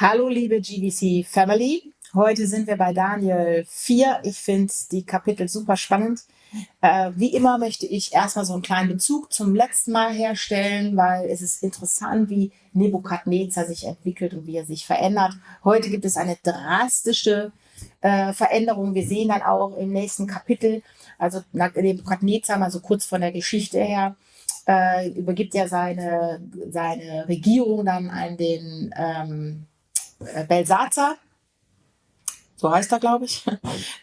Hallo liebe GVC Family, heute sind wir bei Daniel 4. Ich finde die Kapitel super spannend. Wie immer möchte ich erstmal so einen kleinen Bezug zum letzten Mal herstellen, weil es ist interessant, wie Nebukadnezar sich entwickelt und wie er sich verändert. Heute gibt es eine drastische Veränderung. Wir sehen dann auch im nächsten Kapitel, also Nebukadnezar mal so kurz von der Geschichte her, übergibt ja seine Regierung dann an den Belsazar, so heißt er, glaube ich.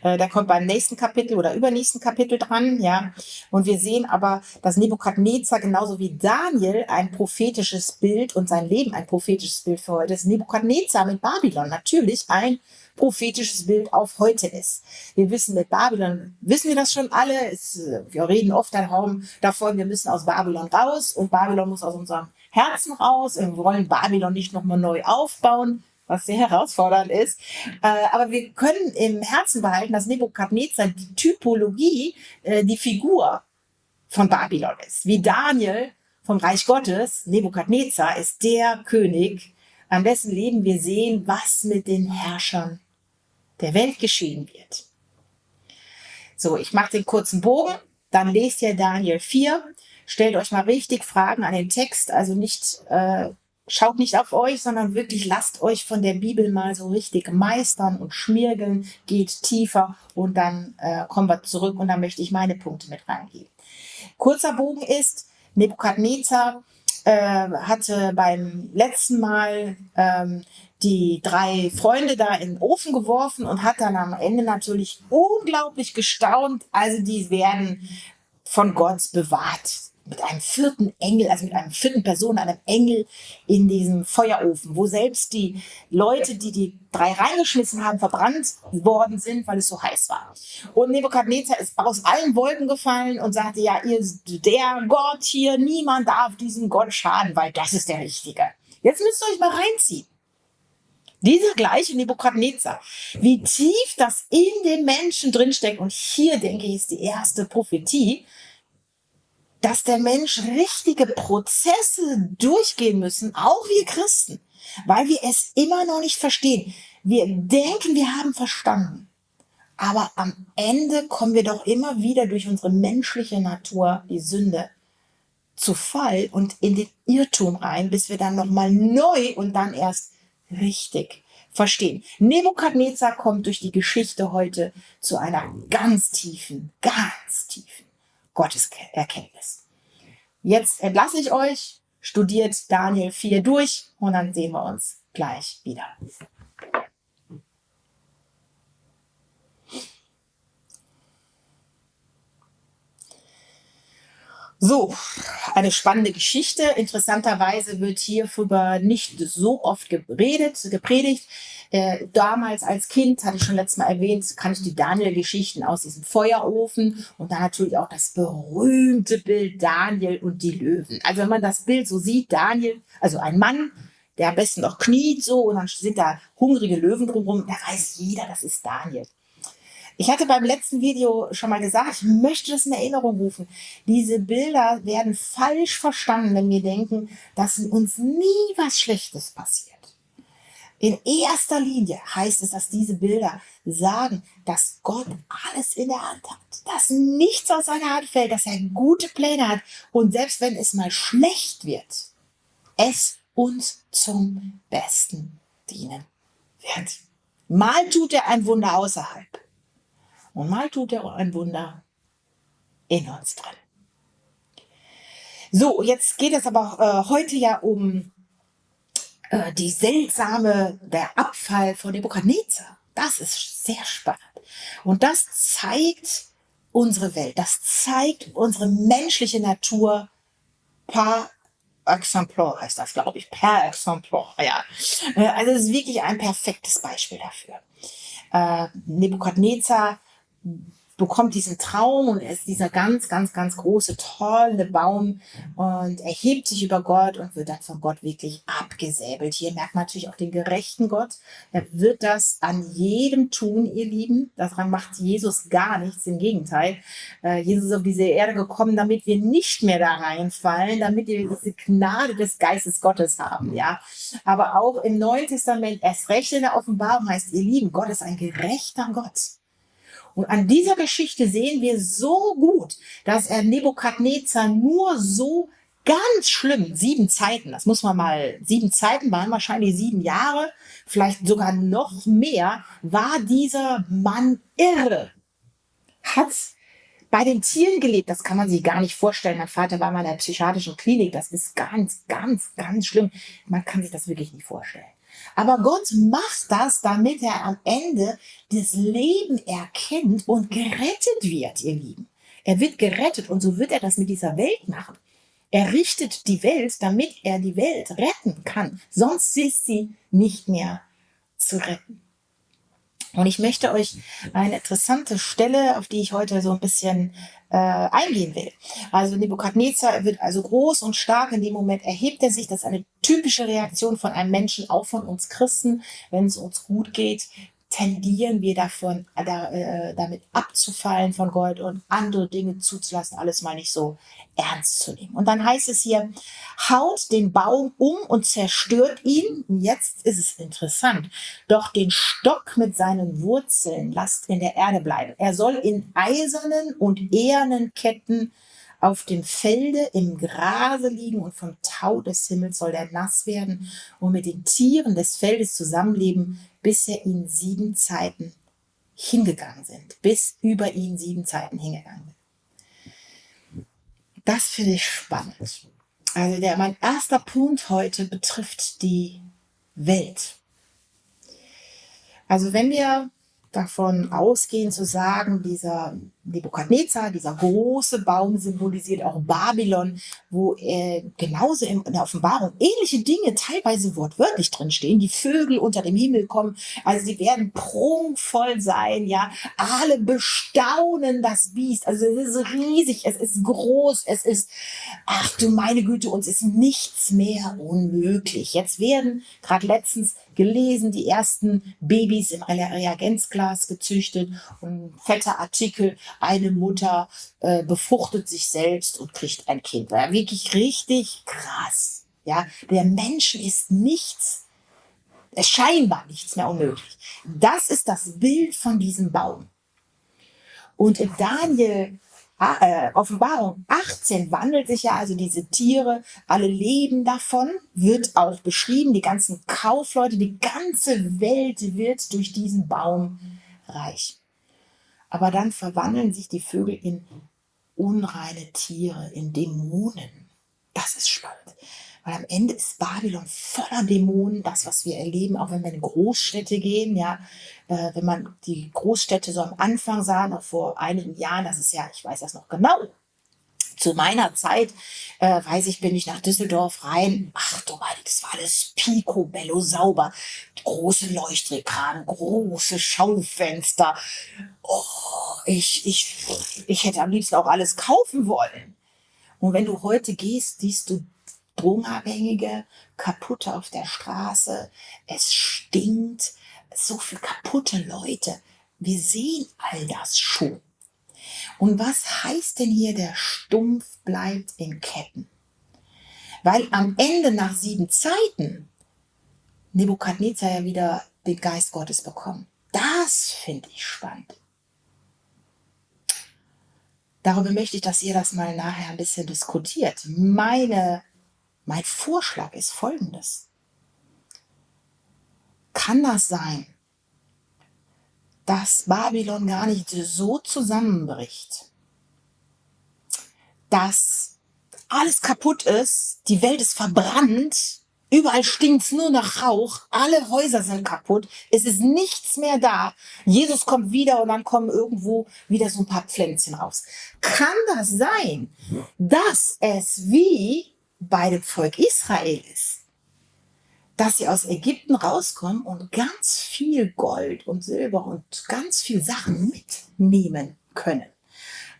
Der kommt beim nächsten Kapitel oder übernächsten Kapitel dran, ja. Und wir sehen aber, dass Nebukadnezar genauso wie Daniel ein prophetisches Bild und sein Leben ein prophetisches Bild für heute ist. Nebukadnezar mit Babylon natürlich ein prophetisches Bild auf heute ist. Wir wissen mit Babylon, wissen wir das schon alle? Wir reden oft davon, wir müssen aus Babylon raus und Babylon muss aus unserem Herzen raus. Wir wollen Babylon nicht nochmal neu aufbauen, was sehr herausfordernd ist. Aber wir können im Herzen behalten, dass Nebukadnezar die Typologie, die Figur von Babylon ist. Wie Daniel vom Reich Gottes, Nebukadnezar ist der König, an dessen Leben wir sehen, was mit den Herrschern der Welt geschehen wird. So, ich mache den kurzen Bogen, dann lest ihr Daniel 4, stellt euch mal richtig Fragen an den Text, also nicht schaut nicht auf euch, sondern wirklich lasst euch von der Bibel mal so richtig meistern und schmirgeln, geht tiefer und dann kommen wir zurück und dann möchte ich meine Punkte mit reingeben. Kurzer Bogen ist, Nebukadnezar hatte beim letzten Mal die 3 Freunde da in den Ofen geworfen und hat dann am Ende natürlich unglaublich gestaunt. Also die werden von Gott bewahrt. Mit einem 4. Engel, also mit einer 4. Person, einem Engel in diesem Feuerofen, wo selbst die Leute, die die 3 reingeschmissen haben, verbrannt worden sind, weil es so heiß war. Und Nebukadnezar ist aus allen Wolken gefallen und sagte, ja, der Gott hier, niemand darf diesem Gott schaden, weil das ist der Richtige. Jetzt müsst ihr euch mal reinziehen. Dieser gleiche Nebukadnezar, wie tief das in den Menschen drinsteckt, und hier, denke ich, ist die erste Prophetie, dass der Mensch richtige Prozesse durchgehen müssen, auch wir Christen, weil wir es immer noch nicht verstehen. Wir denken, wir haben verstanden, aber am Ende kommen wir doch immer wieder durch unsere menschliche Natur, die Sünde, zu Fall und in den Irrtum rein, bis wir dann nochmal neu und dann erst richtig verstehen. Nebukadnezar kommt durch die Geschichte heute zu einer ganz tiefen Gotteserkenntnis. Jetzt entlasse ich euch, studiert Daniel 4 durch und dann sehen wir uns gleich wieder. So, eine spannende Geschichte. Interessanterweise wird hierüber nicht so oft gepredigt. Damals als Kind, hatte ich schon letztes Mal erwähnt, kannte ich die Daniel-Geschichten aus diesem Feuerofen und dann natürlich auch das berühmte Bild Daniel und die Löwen. Also wenn man das Bild so sieht, Daniel, also ein Mann, der am besten noch kniet so und dann sind da hungrige Löwen drumherum, da weiß jeder, das ist Daniel. Ich hatte beim letzten Video schon mal gesagt, ich möchte das in Erinnerung rufen. Diese Bilder werden falsch verstanden, wenn wir denken, dass uns nie was Schlechtes passiert. In erster Linie heißt es, dass diese Bilder sagen, dass Gott alles in der Hand hat, dass nichts aus seiner Hand fällt, dass er gute Pläne hat und selbst wenn es mal schlecht wird, es uns zum Besten dienen wird. Mal tut er ein Wunder außerhalb. Und mal tut er ein Wunder in uns drin. So, jetzt geht es aber heute ja um der Abfall von Nebukadnezar. Das ist sehr spannend. Und das zeigt unsere Welt. Das zeigt unsere menschliche Natur par Exemplar, heißt das, glaube ich. Per Exemplar, ja. Also es ist wirklich ein perfektes Beispiel dafür. Nebukadnezar bekommt diesen Traum und er ist dieser ganz, ganz, ganz große, tolle Baum und erhebt sich über Gott und wird dann von Gott wirklich abgesäbelt. Hier merkt man natürlich auch den gerechten Gott. Er wird das an jedem tun, ihr Lieben. Daran macht Jesus gar nichts, im Gegenteil. Jesus ist auf diese Erde gekommen, damit wir nicht mehr da reinfallen, damit wir diese Gnade des Geistes Gottes haben, ja. Aber auch im Neuen Testament, erst recht in der Offenbarung heißt, ihr Lieben, Gott ist ein gerechter Gott. Und an dieser Geschichte sehen wir so gut, dass er Nebukadnezar nur so ganz schlimm, 7 Zeiten, das muss man mal, 7 Zeiten waren wahrscheinlich 7 Jahre, vielleicht sogar noch mehr, war dieser Mann irre. Hat bei den Tieren gelebt, das kann man sich gar nicht vorstellen. Mein Vater war mal in der psychiatrischen Klinik, das ist ganz, ganz, ganz schlimm. Man kann sich das wirklich nicht vorstellen. Aber Gott macht das, damit er am Ende das Leben erkennt und gerettet wird, ihr Lieben. Er wird gerettet und so wird er das mit dieser Welt machen. Er richtet die Welt, damit er die Welt retten kann. Sonst ist sie nicht mehr zu retten. Und ich möchte euch eine interessante Stelle, auf die ich heute so ein bisschen eingehen will. Also Nebukadnezar wird also groß und stark. In dem Moment erhebt er sich. Das ist eine typische Reaktion von einem Menschen, auch von uns Christen. Wenn es uns gut geht, tendieren wir damit abzufallen von Gott und andere Dinge zuzulassen, alles mal nicht so ernst zu nehmen. Und dann heißt es hier, haut den Baum um und zerstört ihn. Jetzt ist es interessant. Doch den Stock mit seinen Wurzeln lasst in der Erde bleiben. Er soll in eisernen und ehernen Ketten auf dem Felde im Grase liegen und vom Tau des Himmels soll er nass werden und mit den Tieren des Feldes zusammenleben, bis er in 7 Zeiten hingegangen sind. Bis über ihn 7 Zeiten hingegangen sind. Das finde ich spannend. Also mein erster Punkt heute betrifft die Welt. Also wenn wir davon ausgehen zu sagen, dieser Nebukadnezar, dieser große Baum symbolisiert auch Babylon, wo genauso in der Offenbarung ähnliche Dinge teilweise wortwörtlich drinstehen, die Vögel unter dem Himmel kommen, also sie werden prunkvoll sein, ja, alle bestaunen das Biest, also es ist riesig, es ist groß, es ist, ach du meine Güte, uns ist nichts mehr unmöglich. Jetzt werden gerade letztens gelesen, die ersten Babys im Reagenzglas gezüchtet und fetter Artikel, eine Mutter befruchtet sich selbst und kriegt ein Kind. War ja wirklich richtig krass. Ja, der Menschen ist nichts, scheinbar nichts mehr unmöglich. Das ist das Bild von diesem Baum. Und in Offenbarung 18 wandelt sich ja also diese Tiere, alle leben davon, wird auch beschrieben, die ganzen Kaufleute, die ganze Welt wird durch diesen Baum reich. Aber dann verwandeln sich die Vögel in unreine Tiere, in Dämonen. Das ist spannend. Weil am Ende ist Babylon voller Dämonen, das, was wir erleben, auch wenn wir in Großstädte gehen, ja, wenn man die Großstädte so am Anfang sah, noch vor einigen Jahren, das ist ja, ich weiß das noch genau, zu meiner Zeit, weiß ich, bin ich nach Düsseldorf rein. Ach du meine, das war alles picobello sauber. Große Leuchtreklamen, große Schaufenster. Oh, ich hätte am liebsten auch alles kaufen wollen. Und wenn du heute gehst, siehst du Drogenabhängige, kaputte auf der Straße. Es stinkt. So viele kaputte Leute. Wir sehen all das schon. Und was heißt denn hier, der Stumpf bleibt in Ketten? Weil am Ende nach 7 Zeiten Nebukadnezar ja wieder den Geist Gottes bekommt. Das finde ich spannend. Darüber möchte ich, dass ihr das mal nachher ein bisschen diskutiert. Mein Vorschlag ist folgendes. Kann das sein, dass Babylon gar nicht so zusammenbricht, dass alles kaputt ist, die Welt ist verbrannt, überall stinkt's nur nach Rauch, alle Häuser sind kaputt, es ist nichts mehr da, Jesus kommt wieder und dann kommen irgendwo wieder so ein paar Pflänzchen raus. Kann das sein, dass es wie bei dem Volk Israel ist, dass sie aus Ägypten rauskommen und ganz viel Gold und Silber und ganz viel Sachen mitnehmen können.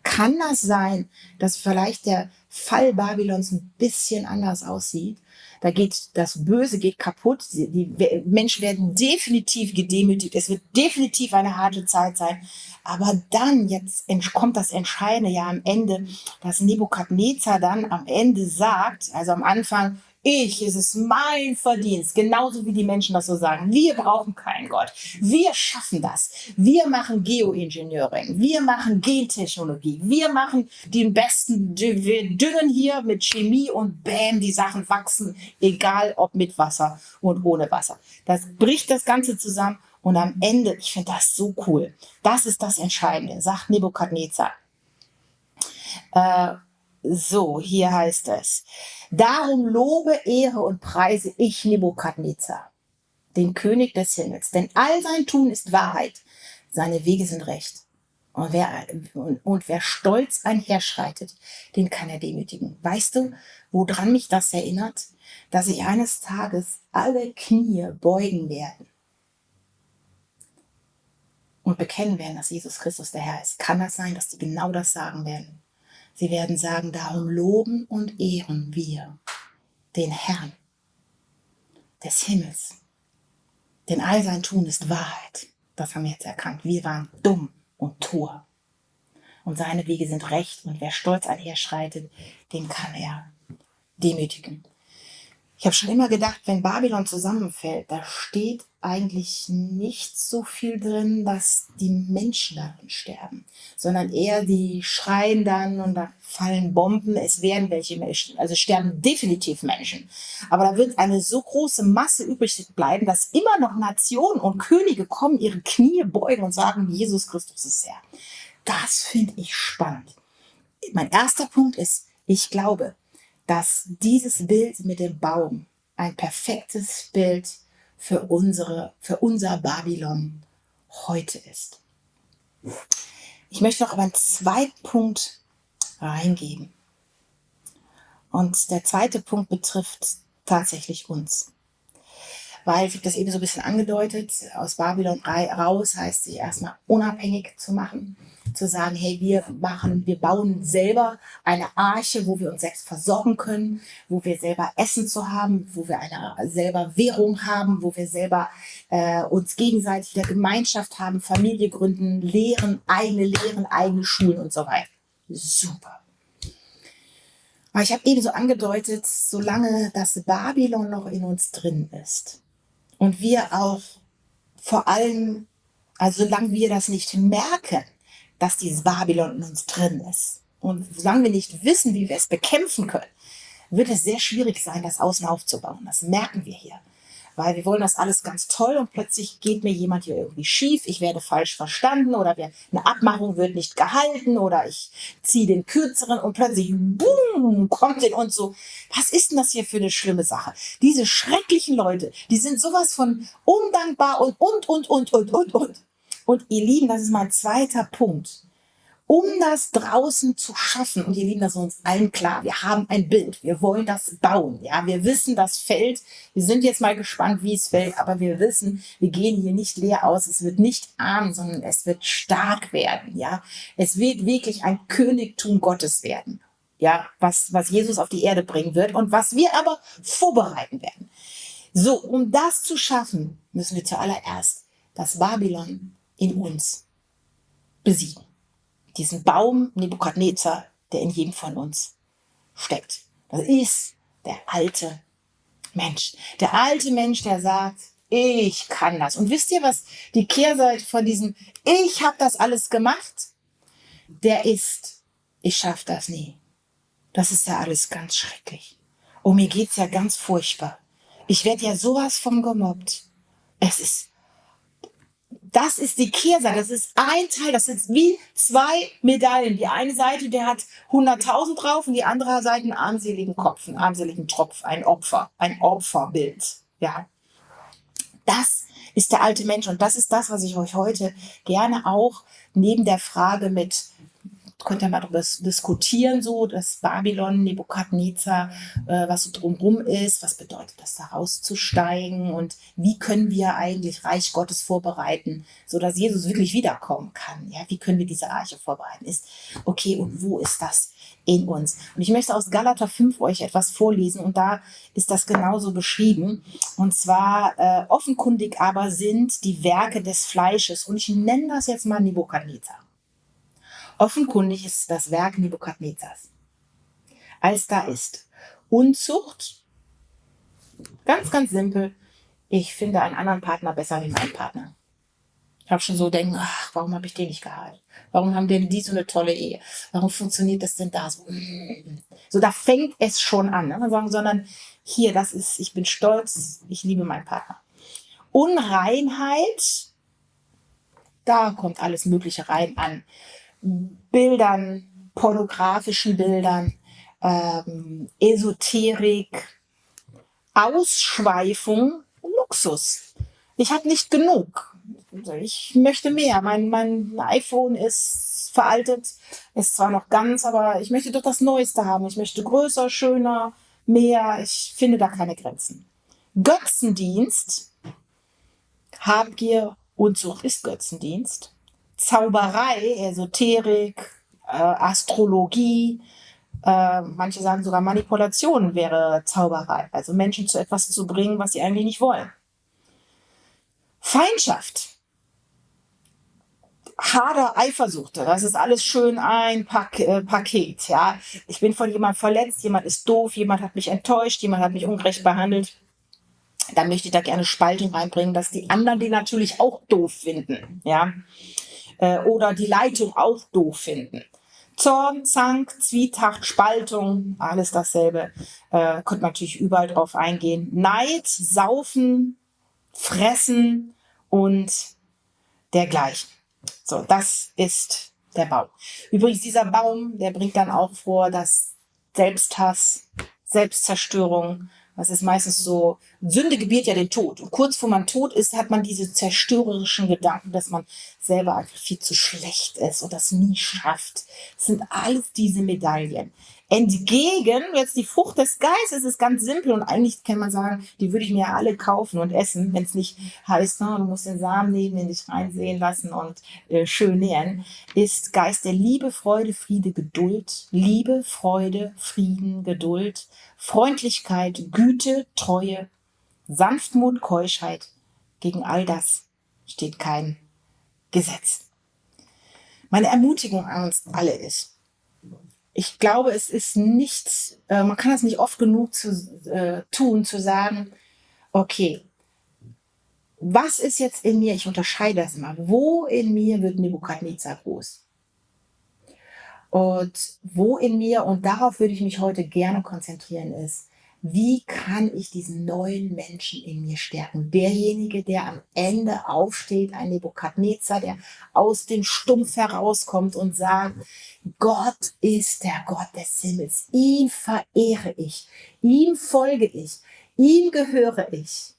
Kann das sein, dass vielleicht der Fall Babylons ein bisschen anders aussieht? Da geht das Böse geht kaputt. Die Menschen werden definitiv gedemütigt. Es wird definitiv eine harte Zeit sein. Aber dann jetzt kommt das Entscheidende ja am Ende, dass Nebukadnezar dann am Ende sagt, also am Anfang, es ist mein Verdienst, genauso wie die Menschen das so sagen. Wir brauchen keinen Gott. Wir schaffen das. Wir machen Geoengineering. Wir machen Gentechnologie. Wir machen den besten, wir düngen hier mit Chemie und bäm, die Sachen wachsen, egal ob mit Wasser und ohne Wasser. Das bricht das Ganze zusammen und am Ende, ich finde das so cool. Das ist das Entscheidende, sagt Nebukadnezar. So, hier heißt es, darum lobe, ehre und preise ich Nebukadnezar, den König des Himmels, denn all sein Tun ist Wahrheit, seine Wege sind recht. Und wer stolz einherschreitet, den kann er demütigen. Weißt du, woran mich das erinnert? Dass sich eines Tages alle Knie beugen werden und bekennen werden, dass Jesus Christus der Herr ist. Kann das sein, dass die genau das sagen werden? Sie werden sagen, darum loben und ehren wir den Herrn des Himmels. Denn all sein Tun ist Wahrheit. Das haben wir jetzt erkannt. Wir waren dumm und Tor. Und seine Wege sind recht. Und wer stolz einherschreitet, den kann er demütigen. Ich habe schon immer gedacht, wenn Babylon zusammenfällt, da steht eigentlich nicht so viel drin, dass die Menschen darin sterben, sondern eher die schreien dann und da fallen Bomben, es werden welche Menschen, also sterben definitiv Menschen. Aber da wird eine so große Masse übrig bleiben, dass immer noch Nationen und Könige kommen, ihre Knie beugen und sagen, Jesus Christus ist Herr. Das finde ich spannend. Mein erster Punkt ist, ich glaube, dass dieses Bild mit dem Baum ein perfektes Bild für unser Babylon heute ist. Ich möchte noch aber einen zweiten Punkt reingeben. Und der zweite Punkt betrifft tatsächlich uns. Weil, ich habe das eben so ein bisschen angedeutet, aus Babylon raus heißt sich erstmal unabhängig zu machen, zu sagen, hey, wir bauen selber eine Arche, wo wir uns selbst versorgen können, wo wir selber Essen zu haben, wo wir selber Währung haben, wo wir selber uns gegenseitig der Gemeinschaft haben, Familie gründen, Lehren, eigene Schulen und so weiter. Super. Aber ich habe eben so angedeutet, solange das Babylon noch in uns drin ist, und wir auch vor allem, also solange wir das nicht merken, dass dieses Babylon in uns drin ist und solange wir nicht wissen, wie wir es bekämpfen können, wird es sehr schwierig sein, das außen aufzubauen. Das merken wir hier. Weil wir wollen das alles ganz toll und plötzlich geht mir jemand hier irgendwie schief, ich werde falsch verstanden oder eine Abmachung wird nicht gehalten oder ich ziehe den kürzeren und plötzlich, boom, kommt in uns so, was ist denn das hier für eine schlimme Sache? Diese schrecklichen Leute, die sind sowas von undankbar und. Und ihr Lieben, das ist mein zweiter Punkt. Um das draußen zu schaffen, und ihr Lieben, das ist uns allen klar, wir haben ein Bild, wir wollen das bauen, ja, wir wissen, das fällt, wir sind jetzt mal gespannt, wie es fällt, aber wir wissen, wir gehen hier nicht leer aus, es wird nicht arm, sondern es wird stark werden, ja, es wird wirklich ein Königtum Gottes werden, ja, was Jesus auf die Erde bringen wird und was wir aber vorbereiten werden. So, um das zu schaffen, müssen wir zuallererst das Babylon in uns besiegen. Diesen Baum Nebukadnezar, der in jedem von uns steckt. Das ist der alte Mensch. Der alte Mensch, der sagt, ich kann das. Und wisst ihr, was die Kehrseite von diesem ich habe das alles gemacht, der ist, ich schaffe das nie. Das ist ja alles ganz schrecklich. Oh, mir geht's ja ganz furchtbar. Ich werde ja sowas von gemobbt. Das ist die Kehrseite, das ist ein Teil, das sind wie zwei Medaillen. Die eine Seite, der hat 100.000 drauf und die andere Seite einen armseligen Kopf, einen armseligen Tropf, ein Opferbild. Ja, das ist der alte Mensch und das ist das, was ich euch heute gerne auch neben der Frage mit könnt ihr mal darüber diskutieren, so das Babylon, Nebukadnezar, was so drumherum ist, was bedeutet das, da rauszusteigen und wie können wir eigentlich Reich Gottes vorbereiten, sodass Jesus wirklich wiederkommen kann. Ja, wie können wir diese Arche vorbereiten? Ist okay, und wo ist das in uns? Und ich möchte aus Galater 5 euch etwas vorlesen und da ist das genauso beschrieben. Und zwar offenkundig aber sind die Werke des Fleisches und ich nenne das jetzt mal Nebukadnezar. Offenkundig ist das Werk Nebukadnezars. Als da ist Unzucht, ganz, ganz simpel, ich finde einen anderen Partner besser wie meinen Partner. Ich habe schon so denken, ach, warum habe ich den nicht geheiratet? Warum haben denn die so eine tolle Ehe? Warum funktioniert das denn da so? So, da fängt es schon an. Ne? Sondern hier, das ist, ich bin stolz, ich liebe meinen Partner. Unreinheit, da kommt alles Mögliche rein an Bildern, pornografischen Bildern, Esoterik, Ausschweifung, Luxus. Ich habe nicht genug. Ich möchte mehr. Mein iPhone ist veraltet, ist zwar noch ganz, aber ich möchte doch das Neueste haben. Ich möchte größer, schöner, mehr. Ich finde da keine Grenzen. Götzendienst, Habgier, Unzucht ist Götzendienst. Zauberei, Esoterik, Astrologie, manche sagen sogar Manipulation wäre Zauberei. Also Menschen zu etwas zu bringen, was sie eigentlich nicht wollen. Feindschaft, Hader, Eifersucht, das ist alles schön ein Paket. Ja? Ich bin von jemandem verletzt, jemand ist doof, jemand hat mich enttäuscht, jemand hat mich ungerecht behandelt. Dann möchte ich da gerne Spaltung reinbringen, dass die anderen die natürlich auch doof finden. Ja? Oder die Leitung auch doof finden. Zorn, Zank, Zwietracht, Spaltung, alles dasselbe. Könnte man natürlich überall drauf eingehen. Neid, Saufen, Fressen und dergleichen. So, das ist der Baum. Übrigens, dieser Baum, der bringt dann auch vor, dass Selbsthass, Selbstzerstörung, das ist meistens so, Sünde gebiert ja den Tod. Und kurz vor man tot ist, hat man diese zerstörerischen Gedanken, dass man selber einfach viel zu schlecht ist und das nie schafft. Das sind alles diese Medaillen. Entgegen, jetzt die Frucht des Geistes ist ganz simpel und eigentlich kann man sagen, die würde ich mir ja alle kaufen und essen, wenn es nicht heißt, ne, du musst den Samen nehmen, in dich reinsehen lassen und schön nähren, ist Geist der Liebe, Freude, Friede, Geduld, Liebe, Freude, Frieden, Geduld, Freundlichkeit, Güte, Treue, Sanftmut, Keuschheit. Gegen all das steht kein Gesetz. Meine Ermutigung an uns alle ist, ich glaube, es ist nichts, man kann das nicht oft genug tun, zu sagen, okay, was ist jetzt in mir, ich unterscheide das immer, wo in mir wird Nebukadnezar groß? Und wo in mir, und darauf würde ich mich heute gerne konzentrieren, ist, wie kann ich diesen neuen Menschen in mir stärken? Derjenige, der am Ende aufsteht, ein Nebukadnezar, der aus dem Stumpf herauskommt und sagt, Gott ist der Gott des Himmels. Ihn verehre ich, ihm folge ich, ihm gehöre ich,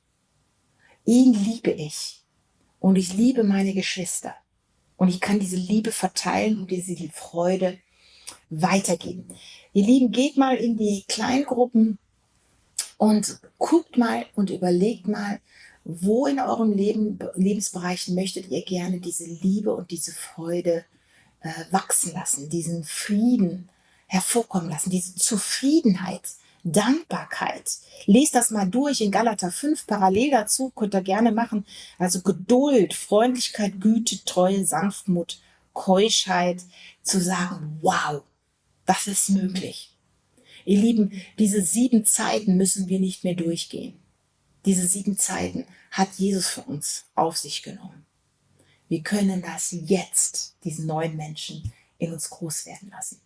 ihn liebe ich und ich liebe meine Geschwister. Und ich kann diese Liebe verteilen und diese Freude weitergeben. Ihr Lieben, geht mal in die Kleingruppen und guckt mal und überlegt mal, wo in eurem Lebensbereich möchtet ihr gerne diese Liebe und diese Freude wachsen lassen, diesen Frieden hervorkommen lassen, diese Zufriedenheit, Dankbarkeit. Lest das mal durch in Galater 5, parallel dazu, könnt ihr gerne machen. Also Geduld, Freundlichkeit, Güte, Treue, Sanftmut, Keuschheit, zu sagen, wow, das ist möglich. Ihr Lieben, diese 7 Zeiten müssen wir nicht mehr durchgehen. Diese 7 Zeiten hat Jesus für uns auf sich genommen. Wir können das jetzt, diesen neuen Menschen, in uns groß werden lassen.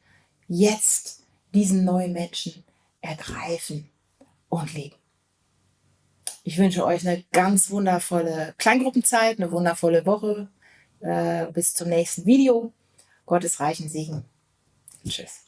Jetzt diesen neuen Menschen ergreifen und leben. Ich wünsche euch eine ganz wundervolle Kleingruppenzeit, eine wundervolle Woche. Bis zum nächsten Video. Gottes reichen Segen. Tschüss.